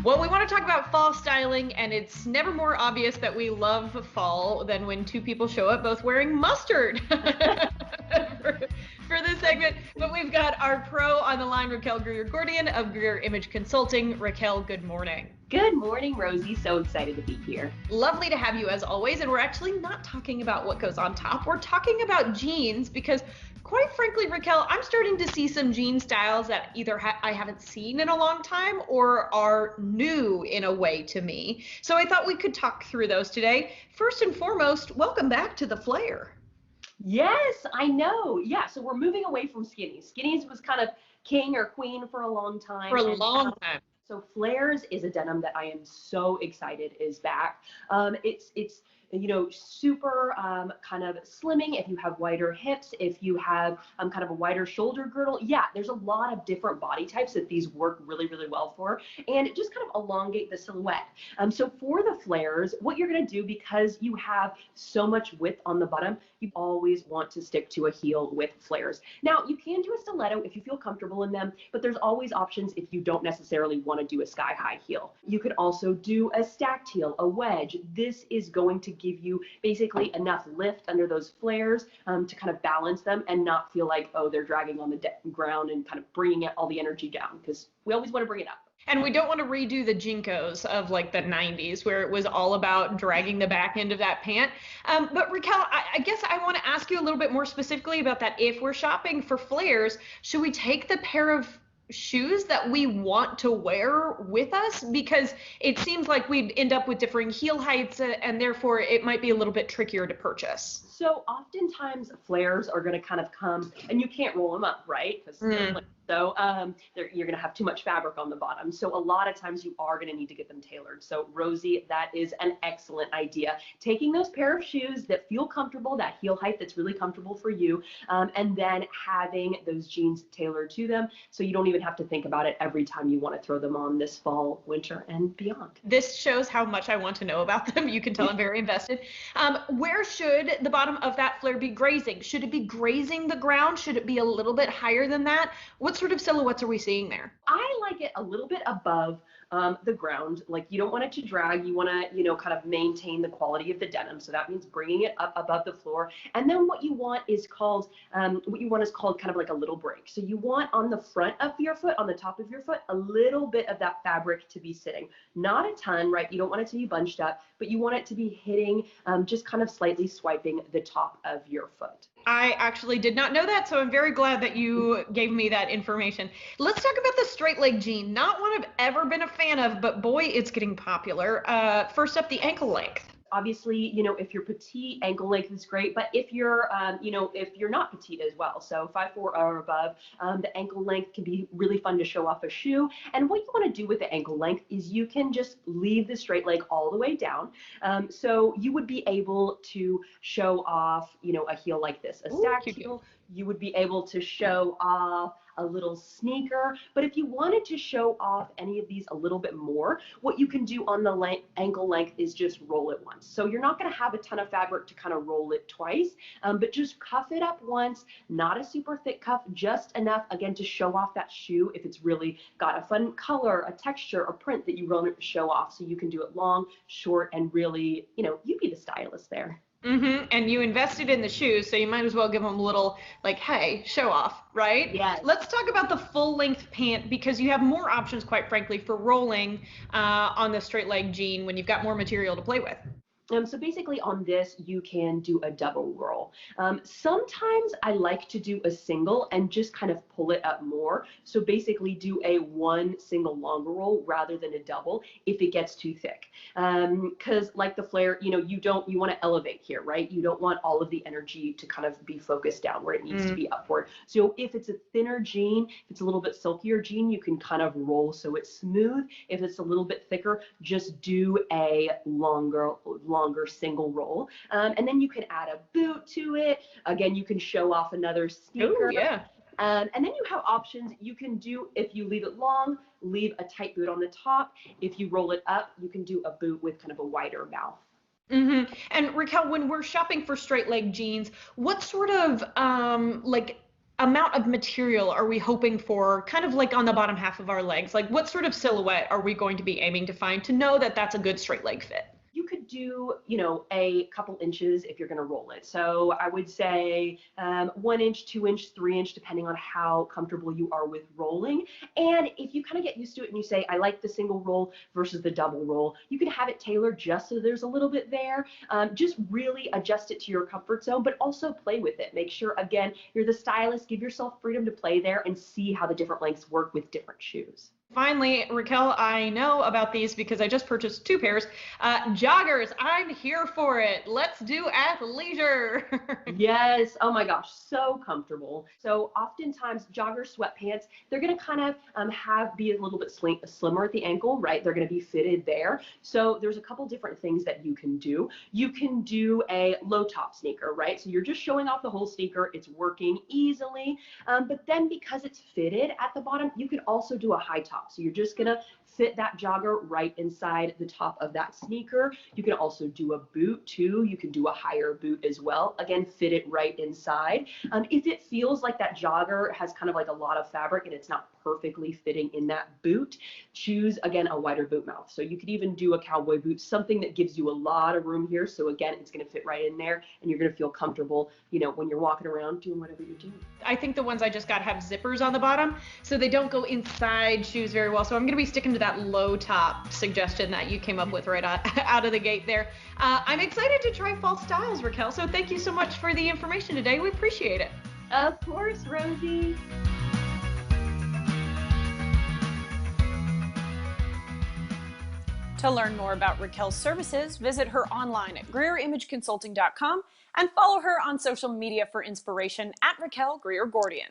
Well, we want to talk about fall styling, and it's never more obvious that we love fall than when two people show up both wearing mustard for this segment. But we've got our pro on the line, Raquel Greer Gordian of Greer Image Consulting. Raquel, good morning. Good morning, Rosie. So excited to be here. Lovely to have you as always. And we're actually not talking about what goes on top. We're talking about jeans because, quite frankly, Raquel, I'm starting to see some jean styles that either I haven't seen in a long time or are new in a way to me. So I thought we could talk through those today. First and foremost, welcome back to the flare. Yes, I know. Yeah, so we're moving away from skinnies. Skinnies was kind of king or queen for a long time. For a long time. So flares is a denim that I am so excited is back. It's super kind of slimming if you have wider hips, if you have kind of a wider shoulder girdle. Yeah, there's a lot of different body types that these work really, really well for, and it just kind of elongate the silhouette. So for the flares, what you're going to do, because you have so much width on the bottom, you always want to stick to a heel with flares. Now, you can do a stiletto if you feel comfortable in them, but there's always options if you don't necessarily want to do a sky-high heel. You could also do a stacked heel, a wedge. This is going to give you basically enough lift under those flares to kind of balance them and not feel like, oh, they're dragging on the ground and kind of bringing all the energy down, because we always want to bring it up. And we don't want to redo the Jinkos of like the 90s where it was all about dragging the back end of that pant. But Raquel, I guess I want to ask you a little bit more specifically about that. If we're shopping for flares, should we take the pair of shoes that we want to wear with us? Because it seems like we'd end up with differing heel heights and therefore it might be a little bit trickier to purchase. So oftentimes flares are going to kind of come, and you can't roll them up, right? Because you're going to have too much fabric on the bottom. So a lot of times you are going to need to get them tailored. So Rosie, that is an excellent idea. Taking those pair of shoes that feel comfortable, that heel height that's really comfortable for you, and then having those jeans tailored to them, so you don't even have to think about it every time you want to throw them on this fall, winter, and beyond. This shows how much I want to know about them. You can tell I'm very invested. Where should the bottom of that flare be grazing? Should it be grazing the ground? Should it be a little bit higher than that? What sort of silhouettes are we seeing there? I like it a little bit above the ground. Like, you don't want it to drag. You want to, kind of maintain the quality of the denim. So that means bringing it up above the floor. And then what you want is called kind of like a little break. So you want on the front of your foot, on the top of your foot, a little bit of that fabric to be sitting. Not a ton, right? You don't want it to be bunched up, but you want it to be hitting, just kind of slightly swiping the top of your foot. I actually did not know that, so I'm very glad that you gave me that information. Let's talk about the straight leg jean. Not one I've ever been a fan of, but boy, it's getting popular. First up, the ankle length. Obviously, if you're petite, ankle length is great, but if you're, if you're not petite as well, so 5'4" or above, the ankle length can be really fun to show off a shoe. And what you want to do with the ankle length is you can just leave the straight leg all the way down. So you would be able to show off, a heel like this, a stacked heel. You would be able to show off a little sneaker. But if you wanted to show off any of these a little bit more, what you can do on the ankle length is just roll it once. So you're not going to have a ton of fabric to kind of roll it twice, but just cuff it up once, not a super thick cuff, just enough, again, to show off that shoe if it's really got a fun color, a texture, a print that you want to show off. So you can do it long, short, and really, you be the stylist there. And you invested in the shoes, so you might as well give them a little, like, hey, show off, right? Yes. Let's talk about the full length pant, because you have more options, quite frankly, for rolling on the straight leg jean when you've got more material to play with. So basically on this, you can do a double roll. Sometimes I like to do a single and just kind of pull it up more. So basically do a one single longer roll rather than a double if it gets too thick. Because like the flare, you want to elevate here, right? You don't want all of the energy to kind of be focused down where it needs to be upward. So if it's a thinner jean, if it's a little bit silkier jean, you can kind of roll so it's smooth. If it's a little bit thicker, just do a longer single roll. And then you can add a boot to it. Again, you can show off another sneaker. Ooh, yeah. And then you have options. You can do, if you leave it long, leave a tight boot on the top. If you roll it up, you can do a boot with kind of a wider mouth. And Raquel, when we're shopping for straight leg jeans, what sort of amount of material are we hoping for kind of like on the bottom half of our legs? Like what sort of silhouette are we going to be aiming to find to know that that's a good straight leg fit? You could do, a couple inches if you're going to roll it. So I would say 1 inch, 2 inch, 3 inch, depending on how comfortable you are with rolling. And if you kind of get used to it and you say, I like the single roll versus the double roll, you can have it tailored just so there's a little bit there. Just really adjust it to your comfort zone, but also play with it. Make sure, again, you're the stylist, give yourself freedom to play there and see how the different lengths work with different shoes. Finally, Raquel, I know about these because I just purchased 2 pairs. Joggers, I'm here for it. Let's do athleisure. Yes. Oh my gosh, so comfortable. So oftentimes jogger sweatpants, they're going to kind of be a little bit slimmer at the ankle, right? They're going to be fitted there. So there's a couple different things that you can do. You can do a low top sneaker, right? So you're just showing off the whole sneaker. It's working easily. But then because it's fitted at the bottom, you can also do a high top. So you're just going to fit that jogger right inside the top of that sneaker. You can also do a boot too. You can do a higher boot as well. Again, fit it right inside. If it feels like that jogger has kind of like a lot of fabric and it's not perfectly fitting in that boot, choose again a wider boot mouth. So you could even do a cowboy boot, something that gives you a lot of room here. So again, it's going to fit right in there and you're going to feel comfortable, when you're walking around doing whatever you're doing. I think the ones I just got have zippers on the bottom, so they don't go inside shoes very well. So I'm going to be sticking to that low top suggestion that you came up with right out of the gate there. I'm excited to try fall styles, Raquel. So thank you so much for the information today. We appreciate it. Of course, Rosie. To learn more about Raquel's services, visit her online at greerimageconsulting.com and follow her on social media for inspiration at Raquel Greer Gordian.